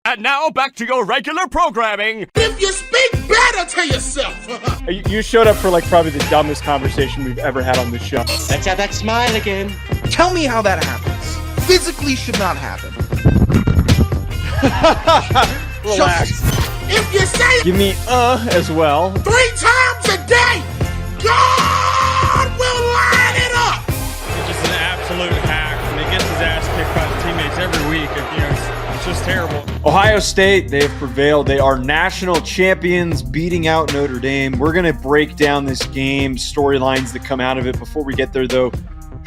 And now back to your regular programming. If you speak better to yourself. You showed up for probably the dumbest conversation we've ever had on this show. Let's have that smile again. Tell me how that happens. Physically should not happen. Relax. If you say Give me as well. 3 times a day, God will line it up. He's just an absolute hack, and he gets his ass kicked by the teammates every week. It's just terrible. Ohio State, they have prevailed. They are national champions, beating out Notre Dame. We're going to break down this game, storylines that come out of it. Before we get there, though,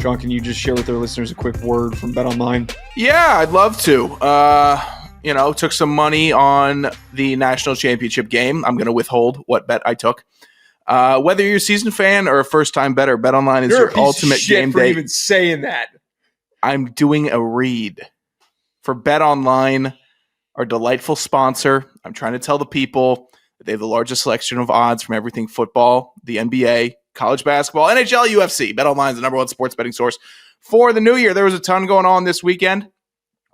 Sean, can you just share with our listeners a quick word from BetOnline? Yeah, I'd love to. Took some money on the national championship game. I'm going to withhold what bet I took. Whether you're a seasoned fan or a first-time bettor, BetOnline is your ultimate game day. Even saying that. I'm doing a read for BetOnline, our delightful sponsor. I'm trying to tell the people that they have the largest selection of odds from everything football, the NBA, college basketball, NHL, UFC. BetOnline is the number one sports betting source for the new year. There was a ton going on this weekend.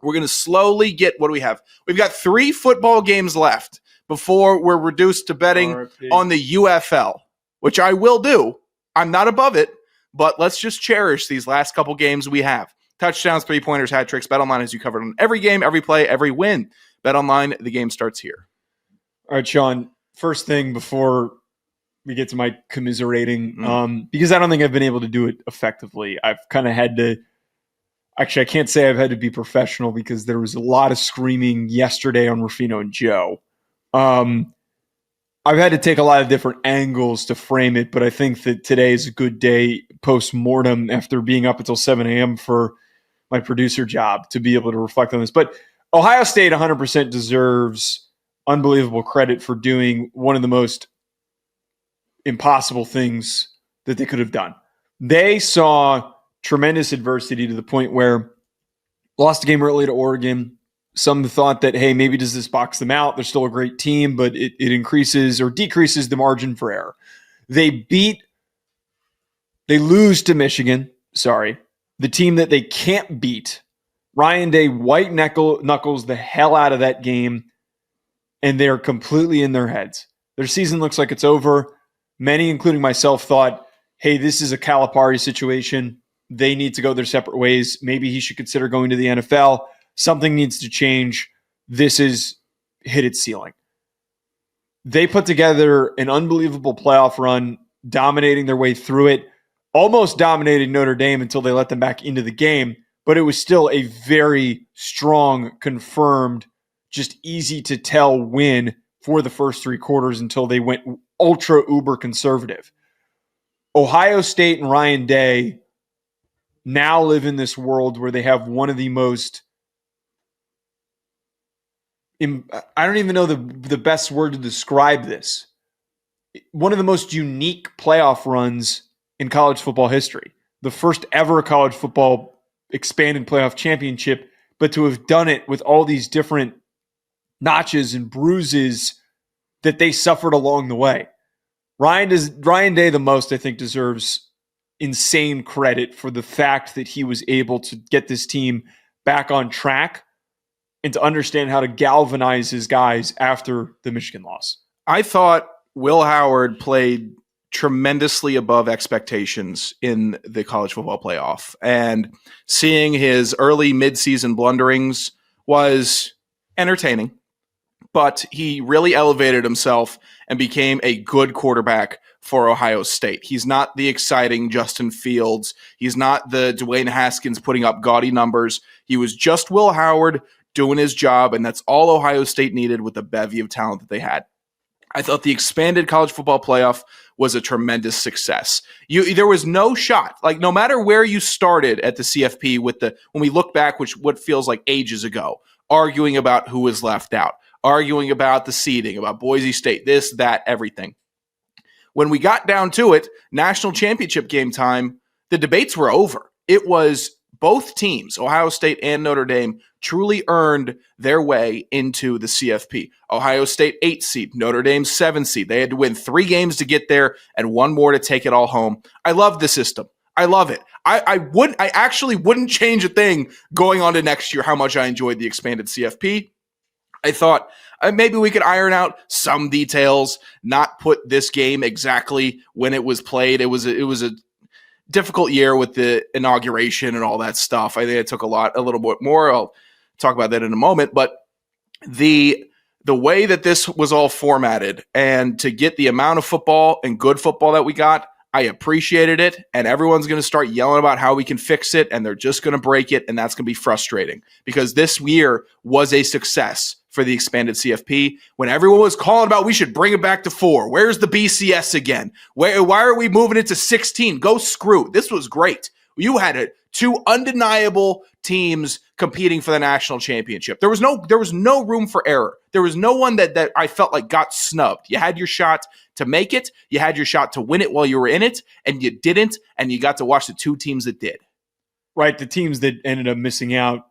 We're going to slowly get, what do we have? We've got 3 football games left before we're reduced to betting on the UFL, which I will do. I'm not above it, but let's just cherish these last couple games we have. Touchdowns, 3-pointers, hat tricks. BetOnline has you covered on every game, every play, every win. BetOnline, the game starts here. All right, Sean, first thing before we get to my commiserating, because I don't think I've been able to do it effectively. I've kind of had to, actually, I can't say I've had to be professional because there was a lot of screaming yesterday on Rufino and Joe. I've had to take a lot of different angles to frame it, but I think that today is a good day post-mortem after being up until 7 a.m. for my producer job to be able to reflect on this. But Ohio State 100% deserves unbelievable credit for doing one of the most impossible things that they could have done. They saw tremendous adversity to the point where lost the game early to Oregon. Some thought that, hey, maybe does this box them out? They're still a great team, but it increases or decreases the margin for error. They lose to Michigan. The team that they can't beat. Ryan Day white knuckles the hell out of that game, and they're completely in their heads. Their season looks like it's over. Many, including myself, thought, hey, this is a Calipari situation. They need to go their separate ways. Maybe he should consider going to the NFL. Something needs to change. This has hit its ceiling. They put together an unbelievable playoff run, dominating their way through it, almost dominated Notre Dame until they let them back into the game, but it was still a very strong, confirmed, just easy to tell win for the first 3 quarters until they went ultra uber conservative. Ohio State and Ryan Day now live in this world where they have one of the most, I don't even know the best word to describe this, one of the most unique playoff runs in college football history. The first ever college football expanded playoff championship, but to have done it with all these different notches and bruises that they suffered along the way. Ryan Day the most, I think, deserves insane credit for the fact that he was able to get this team back on track and to understand how to galvanize his guys after the Michigan loss. I thought Will Howard played tremendously above expectations in the college football playoff, and seeing his early midseason blunderings was entertaining, but he really elevated himself and became a good quarterback for Ohio State. He's not the exciting Justin Fields. He's not the Dwayne Haskins putting up gaudy numbers. He was just Will Howard doing his job, and that's all Ohio State needed with the bevy of talent that they had. I thought the expanded college football playoff was a tremendous success. There was no shot. Like, no matter where you started at the CFP when we look back, what feels like ages ago, arguing about who was left out, arguing about the seeding, about Boise State, this, that, everything. When we got down to it, national championship game time, the debates were over. It was both teams, Ohio State and Notre Dame, truly earned their way into the CFP. Ohio State 8 seed, Notre Dame 7 seed. They had to win 3 games to get there and 1 more to take it all home. I love the system. I love it. I actually wouldn't change a thing going on to next year how much I enjoyed the expanded CFP. I thought maybe we could iron out some details, not put this game exactly when it was played. It was a difficult year with the inauguration and all that stuff. I think it took a little bit more. I'll talk about that in a moment. But the way that this was all formatted and to get the amount of football and good football that we got, I appreciated it, and everyone's going to start yelling about how we can fix it, and they're just going to break it, and that's going to be frustrating because this year was a success for the expanded CFP when everyone was calling about we should bring it back to 4. Where's the BCS again? Why are we moving it to 16? Go screw. This was great. You had 2 undeniable teams competing for the national championship. There was no room for error. There was no one that I felt like got snubbed. You had your shot to make it. You had your shot to win it while you were in it, and you didn't, and you got to watch the 2 teams that did. Right, the teams that ended up missing out,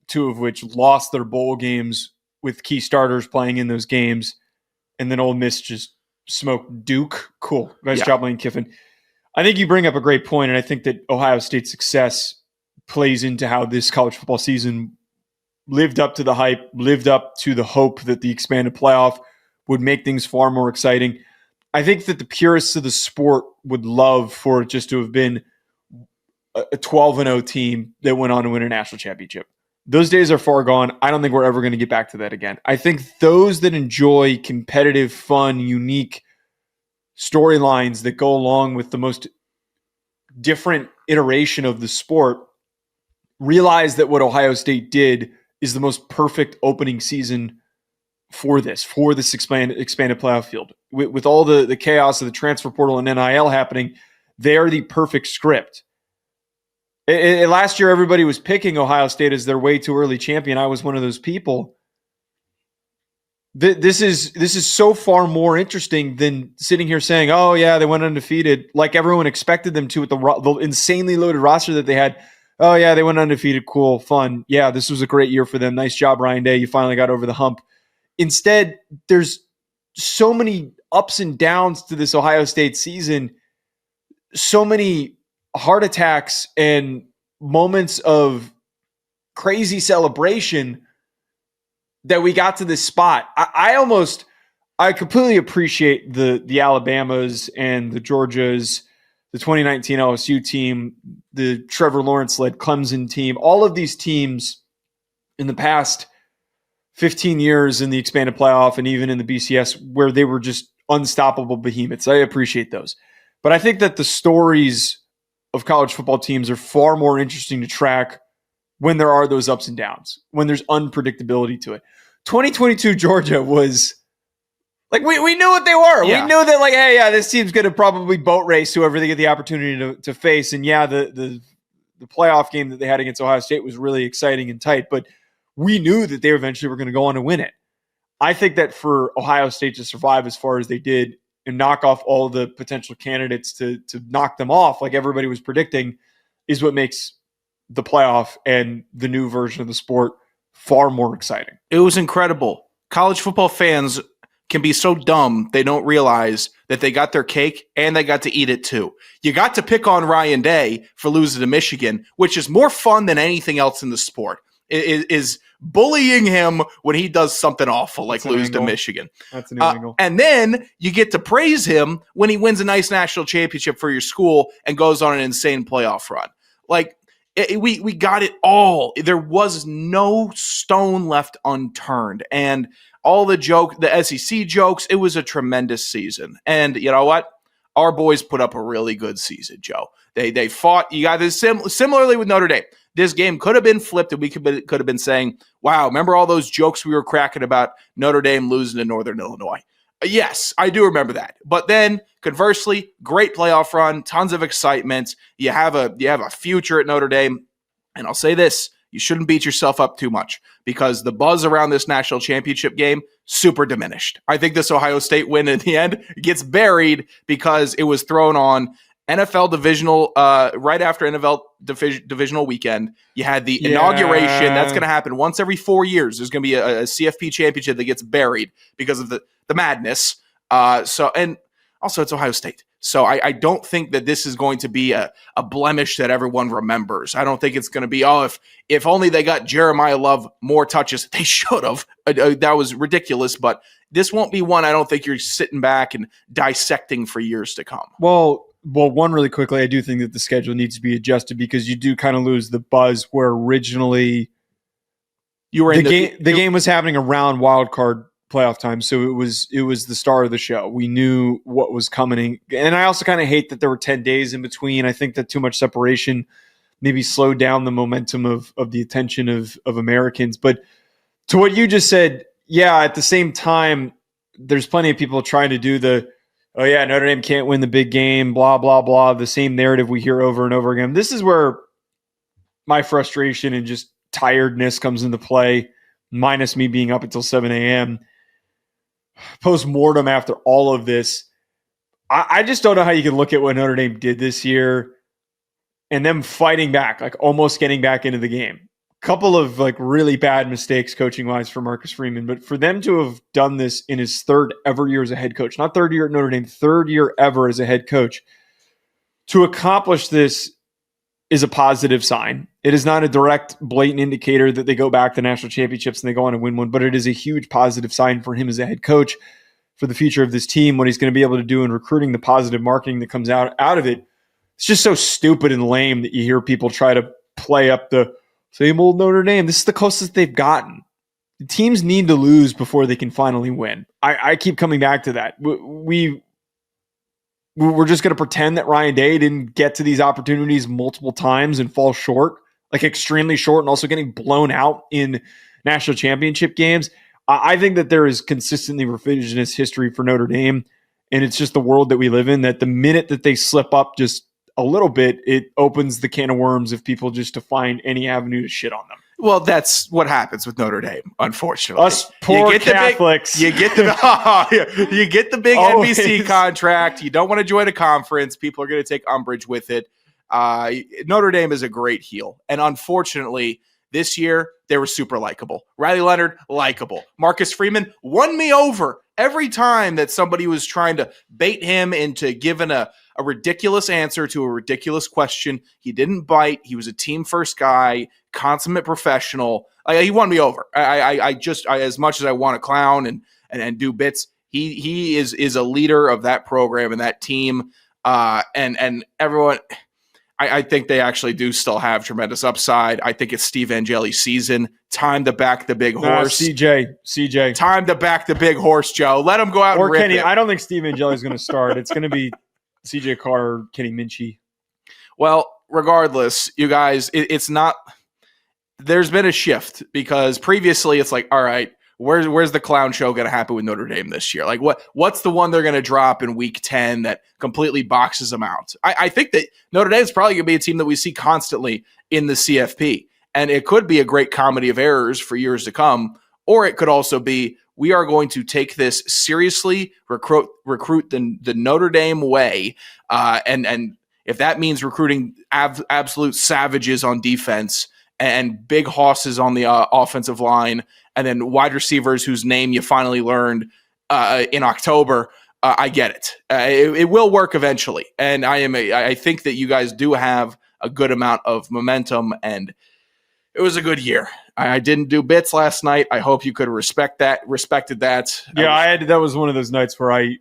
2 of which lost their bowl games with key starters playing in those games, and then Ole Miss just smoked Duke. Cool. Nice job, Lane Kiffin. I think you bring up a great point, and I think that Ohio State's success plays into how this college football season lived up to the hype, lived up to the hope that the expanded playoff would make things far more exciting. I think that the purists of the sport would love for it just to have been a 12-0 team that went on to win a national championship. Those days are far gone. I don't think we're ever going to get back to that again. I think those that enjoy competitive, fun, unique storylines that go along with the most different iteration of the sport realize that what Ohio State did is the most perfect opening season for this expanded playoff field. With all the chaos of the transfer portal and NIL happening, they are the perfect script. Last year, everybody was picking Ohio State as their way too early champion. I was one of those people. This is so far more interesting than sitting here saying, "Oh yeah, they went undefeated," like everyone expected them to with the insanely loaded roster that they had. Oh yeah, they went undefeated. Cool, fun. Yeah, this was a great year for them. Nice job, Ryan Day. You finally got over the hump. Instead, there's so many ups and downs to this Ohio State season. So many heart attacks and moments of crazy celebration that we got to this spot. I completely appreciate the Alabamas and the Georgias, the 2019 LSU team, the Trevor Lawrence-led Clemson team, all of these teams in the past 15 years in the expanded playoff and even in the BCS where they were just unstoppable behemoths. I appreciate those. But I think that the stories of college football teams are far more interesting to track when there are those ups and downs, when there's unpredictability to it. 2022 Georgia was like, we knew what they were. Yeah. We knew that, like, hey, yeah, this team's going to probably boat race whoever they get the opportunity to face. And yeah, the playoff game that they had against Ohio State was really exciting and tight, but we knew that they eventually were going to go on to win it. I think that for Ohio State to survive as far as they did and knock off all the potential candidates to knock them off, like everybody was predicting, is what makes the playoff and the new version of the sport far more exciting. It was incredible. College football fans can be so dumb they don't realize that they got their cake and they got to eat it too. You got to pick on Ryan Day for losing to Michigan, which is more fun than anything else in the sport. Is bullying him when he does something awful like lose to Michigan. That's a new angle. And then you get to praise him when he wins a nice national championship for your school and goes on an insane playoff run. Like, we got it all. There was no stone left unturned. And all the SEC jokes, it was a tremendous season. And you know what? Our boys put up a really good season, Joe. They fought. You got this similarly with Notre Dame. This game could have been flipped, and we could have been saying, wow, remember all those jokes we were cracking about Notre Dame losing to Northern Illinois? Yes, I do remember that. But then, conversely, great playoff run, tons of excitement. You have a future at Notre Dame. And I'll say this, you shouldn't beat yourself up too much because the buzz around this national championship game, super diminished. I think this Ohio State win in the end gets buried because it was thrown on NFL divisional, right after NFL divisional weekend. You had the inauguration. That's going to happen once every 4 years. There's going to be a CFP championship that gets buried because of the madness. And also it's Ohio State. So I don't think that this is going to be a blemish that everyone remembers. I don't think it's going to be, if only they got Jeremiah Love more touches. They should have. That was ridiculous. But this won't be one I don't think you're sitting back and dissecting for years to come. Well, one really quickly, I do think that the schedule needs to be adjusted because you do kind of lose the buzz where originally the game was happening around wild card playoff time, so it was the star of the show. We knew what was coming, and I also kind of hate that there were 10 days in between. I think that too much separation maybe slowed down the momentum of the attention of Americans. But to what you just said, yeah, at the same time, there's plenty of people trying to do Notre Dame can't win the big game, blah, blah, blah, the same narrative we hear over and over again. This is where my frustration and just tiredness comes into play, minus me being up until 7 a.m. Post-mortem after all of this, I just don't know how you can look at what Notre Dame did this year and them fighting back, like almost getting back into the game. Couple of like really bad mistakes coaching-wise for Marcus Freeman, but for them to have done this in his third ever year as a head coach, not third year at Notre Dame, third year ever as a head coach, to accomplish this is a positive sign. It is not a direct, blatant indicator that they go back to national championships and they go on and win one, but it is a huge positive sign for him as a head coach for the future of this team, what he's going to be able to do in recruiting, the positive marketing that comes out of it. It's just so stupid and lame that you hear people try to play up the same old Notre Dame. This is the closest they've gotten. The teams need to lose before they can finally win. I keep coming back to that. We're just going to pretend that Ryan Day didn't get to these opportunities multiple times and fall short, like extremely short, and also getting blown out in national championship games. I think that there is consistently revisionist history for Notre Dame, and it's just the world that we live in, that the minute that they slip up just a little bit, it opens the can of worms of people just to find any avenue to shit on them. Well, that's what happens with Notre Dame, unfortunately. Us poor Catholics. You get the big Always. NBC contract. You don't want to join a conference. People are going to take umbrage with it. Notre Dame is a great heel. And unfortunately, this year, they were super likable. Riley Leonard, likable. Marcus Freeman won me over every time that somebody was trying to bait him into giving a ridiculous answer to a ridiculous question. He didn't bite. He was a team first guy, consummate professional. He won me over. I as much as I want to clown and do bits, he is a leader of that program and that team. And everyone, I think they actually do still have tremendous upside. I think it's Steve Angeli's season. Time to back the big horse. CJ. Time to back the big horse, Joe. Let him go out and rip Kenny. it. I don't think Steve Angeli is going to start. It's going to be CJ Carr or Kenny Minchie. Well, regardless, you guys, it's not – there's been a shift because previously it's like, all right, where's the clown show going to happen with Notre Dame this year? Like what's the one they're going to drop in week 10 that completely boxes them out? I think that Notre Dame is probably going to be a team that we see constantly in the CFP, and it could be a great comedy of errors for years to come, or it could also be we are going to take this seriously, recruit the Notre Dame way, and if that means recruiting absolute savages on defense and big hosses on the offensive line, and then wide receivers whose name you finally learned in October, I get it. It will work eventually, and I think that you guys do have a good amount of momentum, and it was a good year. I didn't do bits last night. I hope you could respected that. Yeah, that was one of those nights where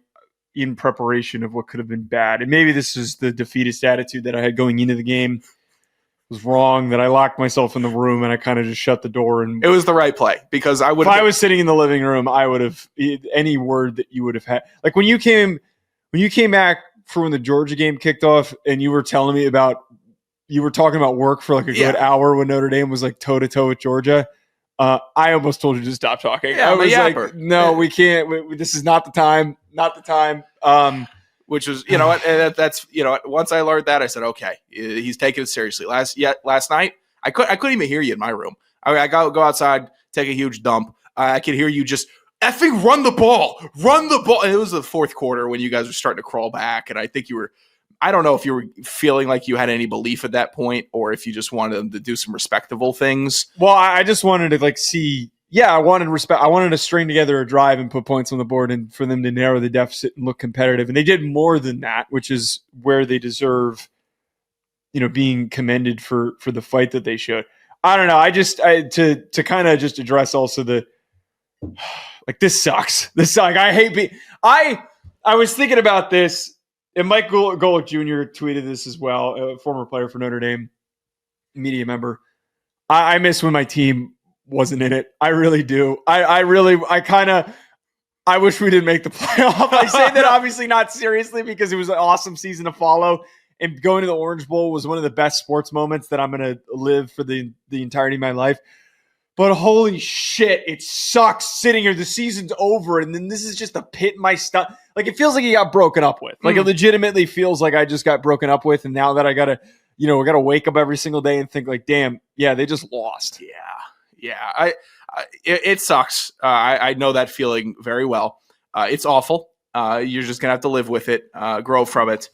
in preparation of what could have been bad, and maybe this is the defeatist attitude that I had going into the game, was wrong, that I locked myself in the room and I kind of just shut the door. And it was the right play because I would. If I was sitting in the living room, I would have any word that you would have had. Like when you came back for when the Georgia game kicked off, and you were telling me about. You were talking about work for like a good hour when Notre Dame was like toe to toe with Georgia. I almost told you to stop talking. Yeah, I was like, no, we can't. This is not the time. Not the time. Which was, that's once I learned that, I said, okay, he's taking it seriously. Last night, I couldn't even hear you in my room. I go outside, take a huge dump. I could hear you just effing run the ball. And it was the fourth quarter when you guys were starting to crawl back, and I think you were. I don't know if you were feeling like you had any belief at that point or if you just wanted them to do some respectable things. Well, I just wanted to see yeah, I wanted to string together a drive and put points on the board and for them to narrow the deficit and look competitive. And they did more than that, which is where they deserve, being commended for the fight that they showed. I don't know. To kind of just address also this sucks. I hate I was thinking about this, and Mike Golick Jr. tweeted this as well, a former player for Notre Dame, media member. I miss when my team wasn't in it. I really do. I wish we didn't make the playoff. I say that obviously not seriously because it was an awesome season to follow. And going to the Orange Bowl was one of the best sports moments that I'm going to live for the entirety of my life. But holy shit, it sucks sitting here. The season's over, and then this is just a pit in my stomach. Like, it feels like he got broken up with. Like, it legitimately feels like I just got broken up with, and now that I got to, I got to wake up every single day and think, like, damn, yeah, they just lost. Yeah. It sucks. I know that feeling very well. It's awful. You're just going to have to live with it, grow from it.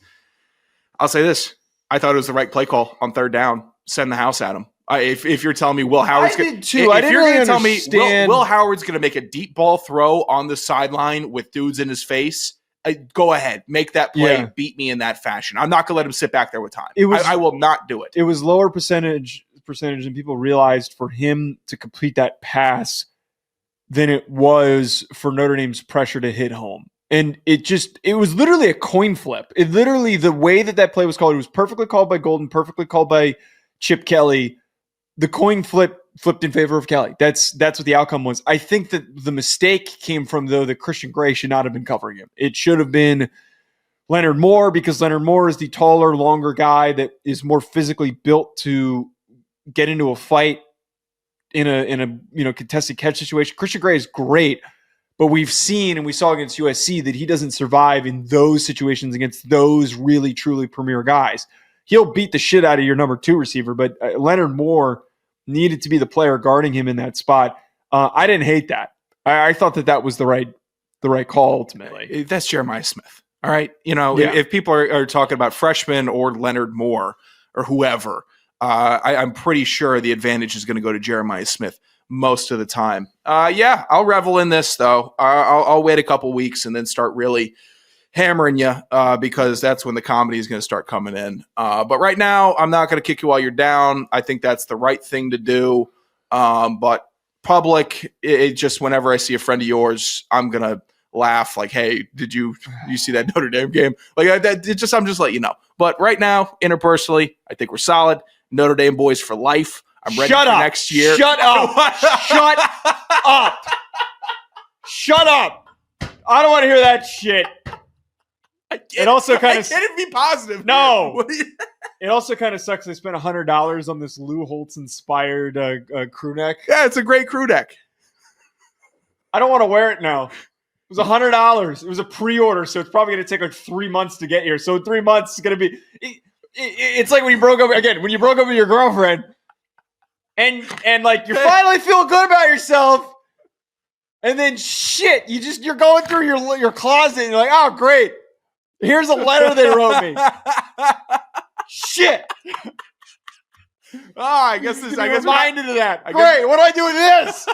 I'll say this. I thought it was the right play call on third down. Send the house at him. If you're telling me Will Howard's going to Will Howard's going to make a deep ball throw on the sideline with dudes in his face, go ahead, make that play, beat me in that fashion. I'm not going to let him sit back there with time. I will not do it. It was lower percentage than people realized for him to complete that pass than it was for Notre Dame's pressure to hit home. And it was literally a coin flip. It literally, the way that play was called, it was perfectly called by Golden, perfectly called by Chip Kelly. The coin flipped in favor of Kelly. That's what the outcome was. I think that the mistake came from, though, that Christian Gray should not have been covering him. It should have been Leonard Moore, because Leonard Moore is the taller, longer guy that is more physically built to get into a fight in a contested catch situation. Christian Gray is great, but we've seen and we saw against USC that he doesn't survive in those situations against those really, truly premier guys. He'll beat the shit out of your number 2 receiver, but Leonard Moore needed to be the player guarding him in that spot. I didn't hate that. I thought that was the right call ultimately. That's Jeremiah Smith. All right. If people are talking about freshmen or Leonard Moore or whoever, I'm pretty sure the advantage is going to go to Jeremiah Smith most of the time. I'll revel in this, though. I'll wait a couple weeks and then start really hammering you because that's when the comedy is going to start coming in. But right now, I'm not going to kick you while you're down. I think that's the right thing to do. But public, it just whenever I see a friend of yours, I'm going to laugh like, hey, did you see that Notre Dame game? Like I'm just letting you know. But right now, interpersonally, I think we're solid. Notre Dame boys for life. I'm ready for next year. Shut up. Shut up. Shut up. I don't want to hear that shit. It also kind of can't be positive. No. It also kind of sucks. I spent $100 on this Lou Holtz inspired crew neck. Yeah, it's a great crew neck. I don't want to wear it now. It was $100. It was a pre-order, so it's probably going to take like 3 months to get here. So in 3 months, it's going to be. It's like when you broke up with your girlfriend, and like you're finally feeling good about yourself, and then shit, you're going through your closet, and you're like, oh great, here's a letter they wrote me. Shit. Oh, I guess reminded of that. Great. What do I do with this?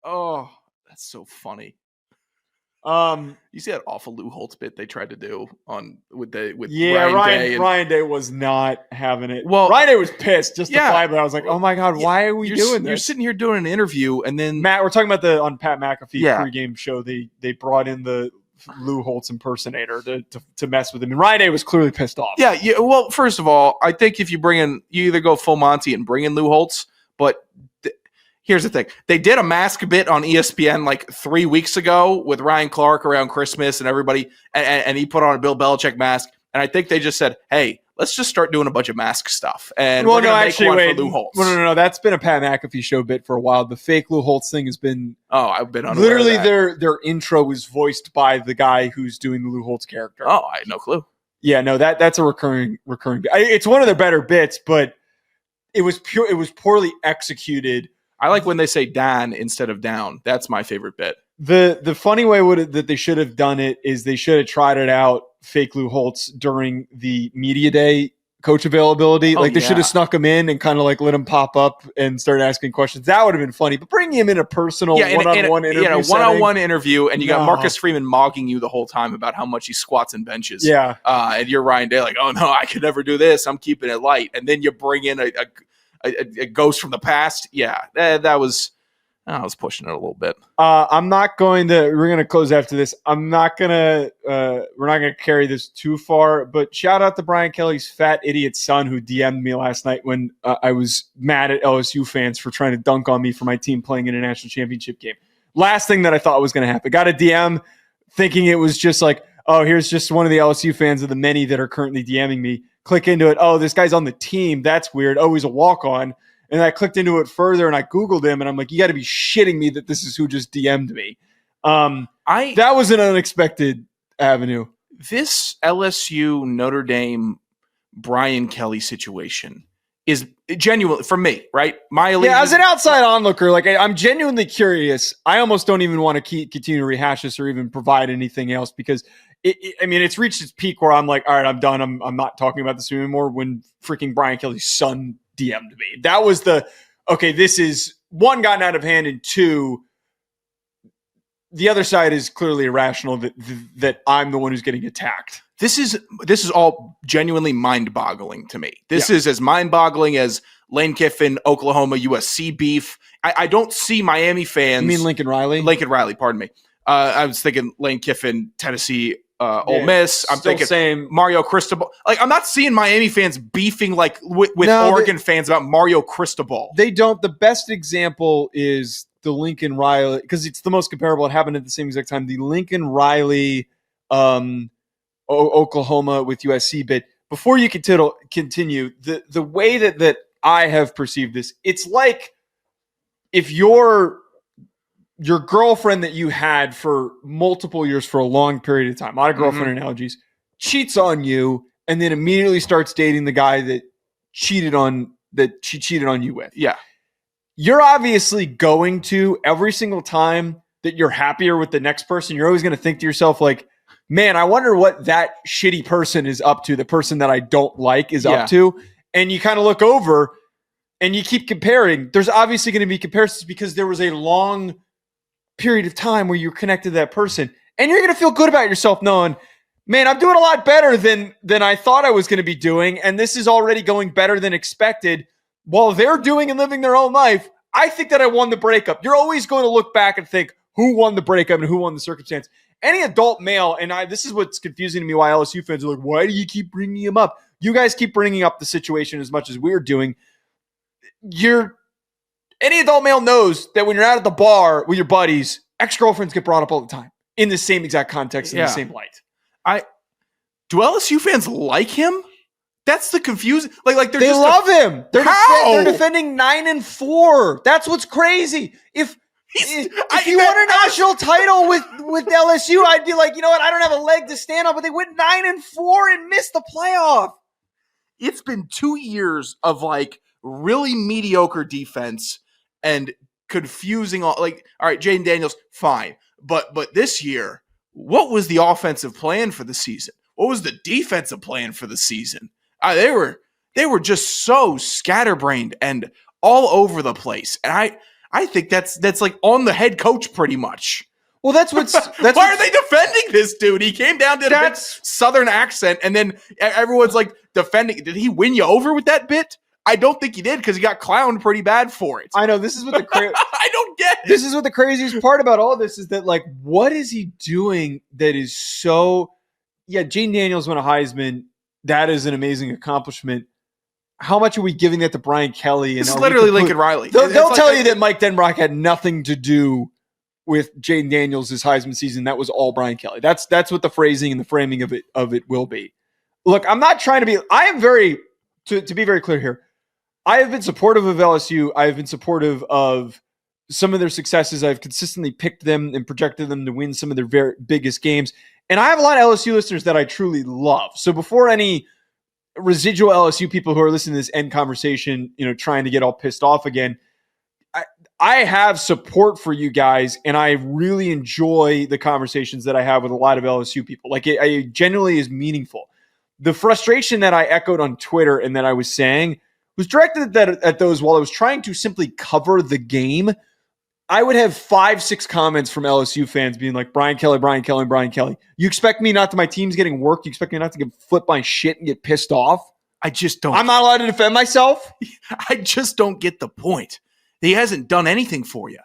Oh, that's so funny. You see that awful Lou Holtz bit they tried to do with Ryan Day was not having it. Well, Ryan Day was pissed justifiably. I was like, oh my god, why are we doing this? You're sitting here doing an interview, and then Matt, we're talking about on Pat McAfee pregame show. They brought in the Lou Holtz impersonator to mess with him, and Ryan Day was clearly pissed off. Yeah. Well, first of all, I think if you either go full Monty and bring in Lou Holtz, but. Here's the thing. They did a mask bit on ESPN like 3 weeks ago with Ryan Clark around Christmas and everybody, and he put on a Bill Belichick mask. And I think they just said, hey, let's just start doing a bunch of mask stuff. And we're going to make one for Lou Holtz. No. That's been a Pat McAfee show bit for a while. The fake Lou Holtz thing has been... Oh, I've been unaware literally of that. Their intro was voiced by the guy who's doing the Lou Holtz character. Oh, I had no clue. Yeah, no, that's a recurring bit. It's one of their better bits, but it was poorly executed. I like when they say Dan instead of down. That's my favorite bit. The funny way that they should have done it is they should have tried it out, fake Lou Holtz, during the media day coach availability. Oh, Like they should yeah. have snuck him in and kind of like let him pop up and start asking questions. That would have been funny. But bringing him in a personal one-on-one interview, one-on-one interview, and you got No. Marcus Freeman mogging you the whole time about how much he squats and benches. Yeah. And you're Ryan Day, like, oh no, I could never do this. I'm keeping it light. And then you bring in a ghost from the past. Yeah, that was. I was pushing it a little bit. I'm not going to. We're going to close after this. I'm not going to. We're not going to carry this too far. But shout out to Brian Kelly's fat idiot son who DM'd me last night when I was mad at LSU fans for trying to dunk on me for my team playing in a national championship game. Last thing that I thought was going to happen. Got a DM thinking it was just like, oh, here's just one of the LSU fans of the many that are currently DMing me. Click into it. Oh, this guy's on the team. That's weird. Oh, he's a walk-on. And I clicked into it further and I Googled him and I'm like, you got to be shitting me that this is who just DM'd me. That was an unexpected avenue. This LSU Notre Dame Brian Kelly situation is genuine for me, right? Yeah, as an outside onlooker, like I'm genuinely curious. I almost don't even want to continue to rehash this or even provide anything else because it's reached its peak where I'm like, all right, I'm done. I'm not talking about this anymore. When freaking Brian Kelly's son DM'd me, that was this is one, gotten out of hand, and two, the other side is clearly irrational that I'm the one who's getting attacked. This is all genuinely mind-boggling to me. This is as mind-boggling as Lane Kiffin, Oklahoma, USC beef. I don't see Miami fans. You mean Lincoln Riley? Lincoln Riley, pardon me. I was thinking Lane Kiffin, Tennessee, Ole Miss. I'm thinking same. Mario Cristobal. Like, I'm not seeing Miami fans beefing like with Oregon fans about Mario Cristobal. They don't. The best example is the Lincoln Riley, because it's the most comparable. It happened at the same exact time. The Lincoln Riley, Oklahoma with USC bid. Before you continue, the way that I have perceived this, it's like if your girlfriend that you had for multiple years for a long period of time, a lot of girlfriend analogies, cheats on you and then immediately starts dating the guy that she cheated on you with. Yeah. You're obviously going to, every single time that you're happier with the next person, you're always going to think to yourself like, man, I wonder what that shitty person is up to, the person that I don't like is up to. And you kind of look over and you keep comparing. There's obviously going to be comparisons because there was a long period of time where you're connected to that person. And you're going to feel good about yourself knowing, man, I'm doing a lot better than I thought I was going to be doing. And this is already going better than expected. While they're doing and living their own life, I think that I won the breakup. You're always going to look back and think, who won the breakup and who won the circumstance? Any adult male, and this is what's confusing to me, why LSU fans are like, why do you keep bringing him up? You guys keep bringing up the situation as much as we're doing. Any adult male knows that when you're out at the bar with your buddies, ex-girlfriends get brought up all the time in the same exact context, in the same light. Do LSU fans like him? That's the confusing. Like they love him. They're defending 9-4. That's what's crazy. If you won a national title with LSU, I'd be like, you know what? I don't have a leg to stand on. But they went 9-4 and missed the playoff. It's been 2 years of like really mediocre defense and confusing. All right, Jaden Daniels, fine, but this year, what was the offensive plan for the season? What was the defensive plan for the season? They were just so scatterbrained and all over the place, and I think that's like on the head coach pretty much. Well, that's why are they defending this dude? He came down to a southern accent, and then everyone's like defending. Did he win you over with that bit? I don't think he did because he got clowned pretty bad for it. I know this is what I don't get it. This is what the craziest part about all this is that, like, what is he doing that is so? Yeah, Jaden Daniels won a Heisman. That is an amazing accomplishment. How much are we giving that to Brian Kelly? This is literally Lincoln Riley. They'll tell you that Mike Denbrock had nothing to do with Jaden Daniels' Heisman season. That was all Brian Kelly. That's what the phrasing and the framing of it will be. Look, I'm not trying to be. I am to be very clear here. I have been supportive of LSU. I have been supportive of some of their successes. I've consistently picked them and projected them to win some of their very biggest games. And I have a lot of LSU listeners that I truly love. So before any residual LSU people who are listening to this end conversation, trying to get all pissed off again, I have support for you guys, and I really enjoy the conversations that I have with a lot of LSU people. Like, it genuinely is meaningful. the frustration that I echoed on Twitter and that I was saying was directed at those while I was trying to simply cover the game. I would have 5-6 comments from LSU fans being like, Brian Kelly. You expect me not to, my team's getting worked? You expect me not to get flipped my shit and get pissed off? I just don't. I'm not allowed to defend myself? I just don't get the point. He hasn't done anything for you.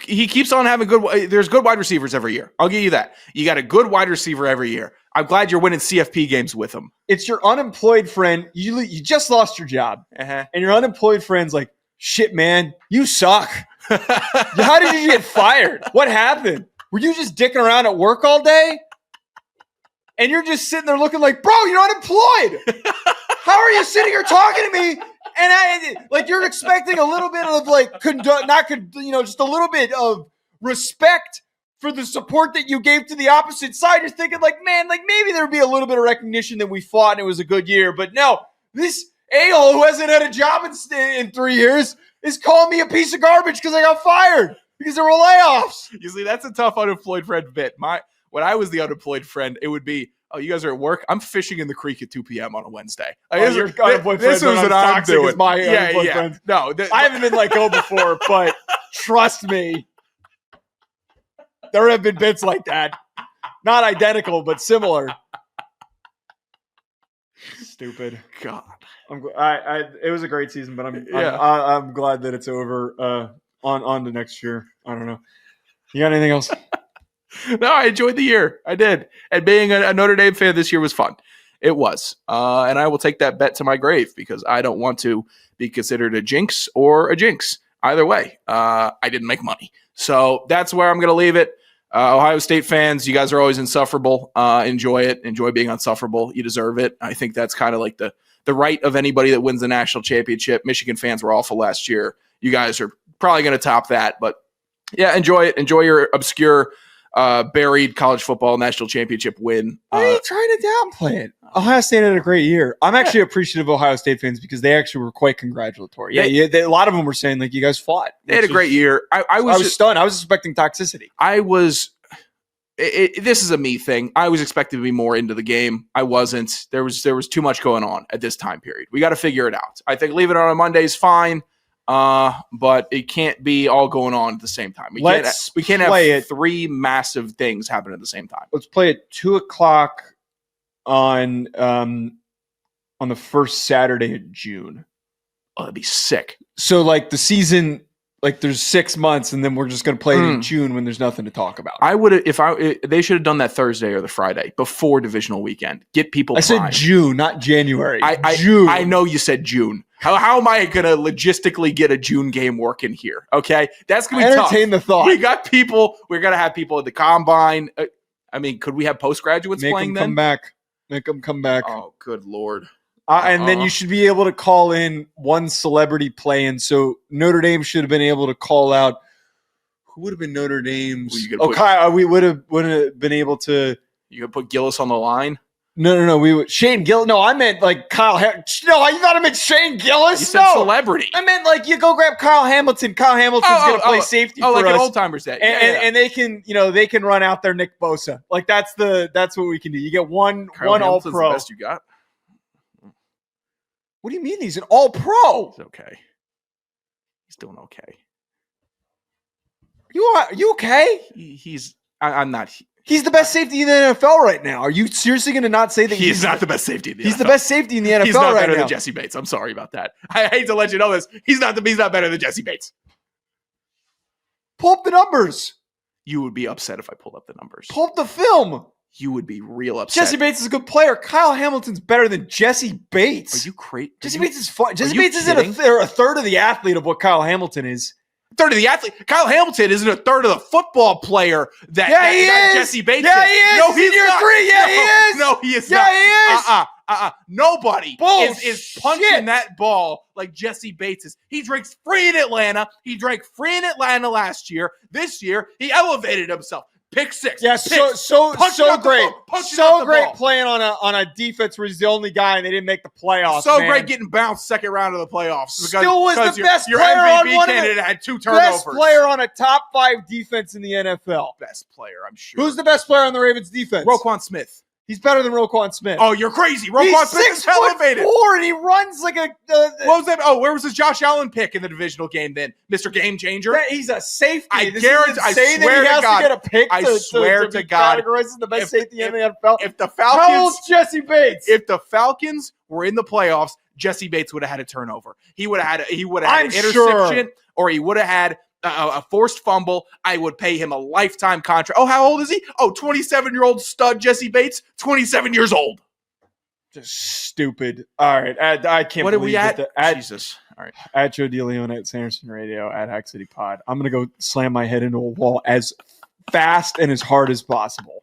He keeps on having there's good wide receivers every year. I'll give you that. You got a good wide receiver every year. I'm glad you're winning CFP games with him. It's your unemployed friend. You just lost your job. And your unemployed friend's like, shit, man, you suck. How did you get fired? What happened? Were you just dicking around at work all day? And you're just sitting there looking like, bro, you're unemployed. How are you sitting here talking to me? And you're expecting a little bit of just a little bit of respect for the support that you gave to the opposite side. You're thinking like, man, like maybe there'd be a little bit of recognition that we fought and it was a good year. But no, this a-hole who hasn't had a job in 3 years is calling me a piece of garbage because I got fired because there were layoffs. You see, that's a tough unemployed friend bit. When I was the unemployed friend, it would be, oh, you guys are at work? I'm fishing in the creek at 2 p.m. on a Wednesday. This is what I'm doing. Friend. No, I haven't been let go before, but trust me, there have been bits like that. Not identical, but similar. Stupid. God. It was a great season, but I'm glad that it's over. On to next year. I don't know. You got anything else? No, I enjoyed the year. I did. And being a Notre Dame fan this year was fun. It was. And I will take that bet to my grave because I don't want to be considered a jinx or a jinx. Either way, I didn't make money. So that's where I'm going to leave it. Ohio State fans, you guys are always insufferable. Enjoy it. Enjoy being insufferable. You deserve it. I think that's kind of like the right of anybody that wins the national championship. Michigan fans were awful last year. You guys are probably going to top that. But, yeah, enjoy it. Enjoy your obscure buried college football national championship win. Why are you trying to downplay it? Ohio State had a great year. I'm actually appreciative of Ohio State fans because they actually were quite congratulatory. A lot of them were saying, like, you guys fought. They had a great year. I was stunned. I was expecting toxicity. This is a me thing. I was expecting to be more into the game. I wasn't. There was too much going on at this time period. We got to figure it out. I think leaving it on a Monday is fine. But it can't be all going on at the same time. We can't have 3 massive things happen at the same time. Let's play at 2:00 on the first Saturday of June. Oh, that'd be sick. So like the season, like there's 6 months, and then we're just going to play it in June when there's nothing to talk about. I would they should have done that Thursday or the Friday before divisional weekend. Get people. I said June, not January. June. I know you said June. How am I going to logistically get a June game working here? Okay, that's going to be tough. Entertain the thought. We got people. We're going to have people at the combine. I mean, could we have postgraduates playing then? Make them come back. Oh, good Lord. And then you should be able to call in one celebrity play. And so Notre Dame should have been able to call out who would have been Notre Dame's. We would have been able to. You could put Gillis on the line. No. Shane Gillis. No, I meant like Kyle. No, you thought I meant Shane Gillis. You said celebrity. I meant like you go grab Kyle Hamilton. Kyle Hamilton's going to play safety for like us. An old timers day. And they can run out there Nick Bosa. Like that's what we can do. You get one all pro. The best you got. What do you mean he's an all pro? He's okay. He's doing okay. You okay? I'm not. He's the best safety in the NFL right now. Are you seriously going to not say that he's not the best safety in the NFL? He's the best safety in the NFL he's not right better now. than Jesse Bates. I'm sorry about that. I hate to let you know this. He's not better than Jesse Bates. Pull up the numbers. You would be upset if I pulled up the numbers. Pull up the film. You would be real upset. Jesse Bates is a good player. Kyle Hamilton's better than Jesse Bates. Are you crazy? Jesse Bates is fun. Jesse Bates isn't a third of the athlete of what Kyle Hamilton is. Third of the athlete. Kyle Hamilton isn't a third of the football player that Jesse Bates is. He is. No, he's year not. 3. Yeah, he is. No, he is not. Yeah, he is. Nobody Bullshit. is punching that ball like Jesse Bates is. He drinks free in Atlanta. He drank free in Atlanta last year. This year, he elevated himself. Pick 6. Yeah, so great. So great playing on a defense where he's the only guy and they didn't make the playoffs. So great getting bounced second round of the playoffs. Still was the best player on one candidate had 2 turnovers. Best player on a top 5 defense in the NFL. Best player, I'm sure. Who's the best player on the Ravens defense? Roquan Smith. He's better than Roquan Smith. Oh, you're crazy. Roquan Smith is elevated. 6'4" and he runs like a. What was that? Oh, where was his Josh Allen pick in the divisional game then? Mr. Game Changer? He's a safety. I This guarantee- is I insane swear that he to has God- to get a pick I to swear be to God, categorized as the best if- safety in the NFL. If the How Falcons old's Jesse Bates? if the Falcons were in the playoffs, Jesse Bates would have had a turnover. He would have had an interception, sure. or he would have had a forced fumble. I would pay him a lifetime contract. Oh, how old is he? Oh, 27-year-old stud Jesse Bates, 27 years old. Just stupid. All right, I can't. What are believe we at? that Jesus. All right. At Joe DeLeone at Sanderson Radio at Hack City Pod. I'm gonna go slam my head into a wall as fast and as hard as possible.